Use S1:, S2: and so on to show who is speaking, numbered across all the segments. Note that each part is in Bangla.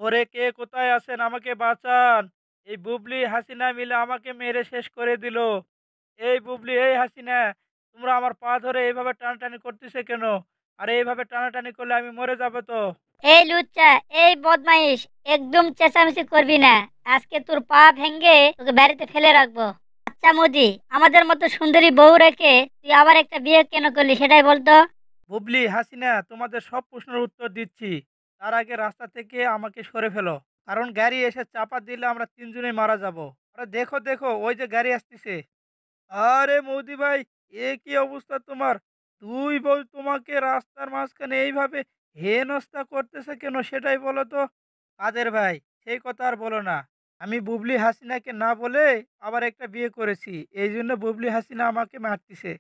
S1: ওরে কে কোথায় আছেন? আমাকে বাঁচান। এই বুবলি, হাসিনা মিলে আমাকে মেরে শেষ করে দিল। এই বুবলি, এই হাসিনা, তোমরা আমার পা ধরে এইভাবে টানাটানি করতেছে কেন? আর এইভাবে টানাটানি করলে আমি মরে যাবো তো।
S2: এই লুচ্চা, এই বদমাইশ, একদম চেঁচামেচি করবি না। আজকে তোর পা ভেঙে তোকে বাড়িতে ফেলে রাখবো। আচ্ছা মোদি, আমাদের মতো সুন্দরী বউ রেখে তুই আবার একটা বিয়ে কেন করলি সেটাই বলতো।
S1: বুবলি, হাসিনা, তোমাদের সব প্রশ্নের উত্তর দিচ্ছি। তার আগে রাস্তা থেকে আমাকে সরে ফেলো। কারণ গাড়ি এসে চাপা দিলে আমরা তিনজনেই মারা যাবো। আরে দেখো দেখো, ওই যে গাড়ি আসতেছে। আরে মৌদি ভাই, এ কি অবস্থা তোমার? দুই বউ তোমাকে রাস্তার মাঝখানে এইভাবে হেনস্থা করতেছে কেন সেটাই বলো তো। কাদের ভাই, সেই কথা আর বলো না। আমি বুবলি হাসিনাকে না বলে আবার একটা বিয়ে করেছি, এই জন্য বুবলি হাসিনা আমাকে মারতেছে।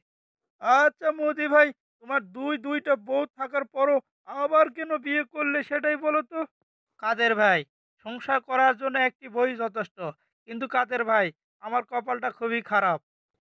S1: আচ্ছা মৌদি ভাই, তোমার দুইটা বউ থাকার পরও আবার কেন বিয়ে করলে সেটাই বলো তো। কাদের ভাই, সংসার করার জন্য একটি বই যথেষ্ট। কিন্তু কাদের ভাই, আমার কপালটা খুবই খারাপ।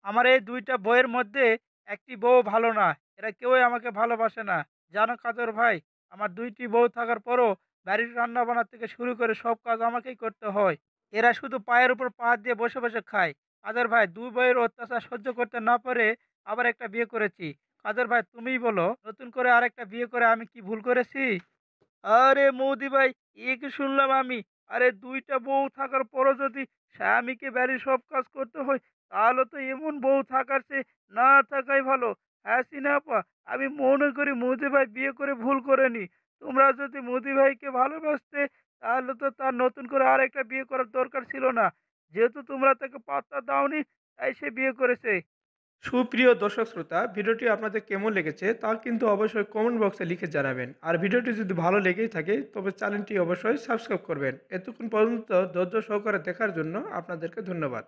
S1: আমার এই দুইটা বইয়ের মধ্যে একটি বউ ভালো না। এরা কেউই আমাকে ভালোবাসে না। জানো কাদের ভাই, আমার দুইটি বউ থাকার পরও বাড়ির রান্না বান্না থেকে শুরু করে সব কাজ আমাকেই করতে হয়। এরা শুধু পায়ের উপর পা দিয়ে বসে বসে খায়। কাদের ভাই, দুই বইয়ের অত্যাচার সহ্য করতে না পারে আবার একটা বিয়ে করেছি। কাদের ভাই, তুমিই বলো, নতুন করে আরেকটা বিয়ে করে আমি কি ভুল করেছি? আরে মৌদি ভাই, এ কি শুনলাম আমি? আরে দুইটা বউ থাকার পরও যদি স্বামীকে বাড়ির সব কাজ করতে হয়, তাহলে তো এমন বউ থাকার চেয়ে না থাকাই ভালো। হ্যাঁ সিনাপা, আমি মনে করি মোদি ভাই বিয়ে করে ভুল করেনি। তোমরা যদি মোদি ভাইকে ভালোবাসতে, তাহলে তো তার নতুন করে আর একটা বিয়ে করার দরকার ছিল না। যেহেতু তোমরা তাকে পাত্তা দাওনি, তাই সে বিয়ে করেছে। সুপ্রিয় দর্শক শ্রোতা, ভিডিওটি আপনাদের কেমন লেগেছে তা কিন্তু অবশ্যই কমেন্ট বক্সে লিখে জানাবেন। আর ভিডিওটি যদি ভালো লেগেই থাকে তবে চ্যানেলটি অবশ্যই সাবস্ক্রাইব করবেন। এতক্ষণ পর্যন্ত ধৈর্য সহকারে দেখার জন্য আপনাদেরকে ধন্যবাদ।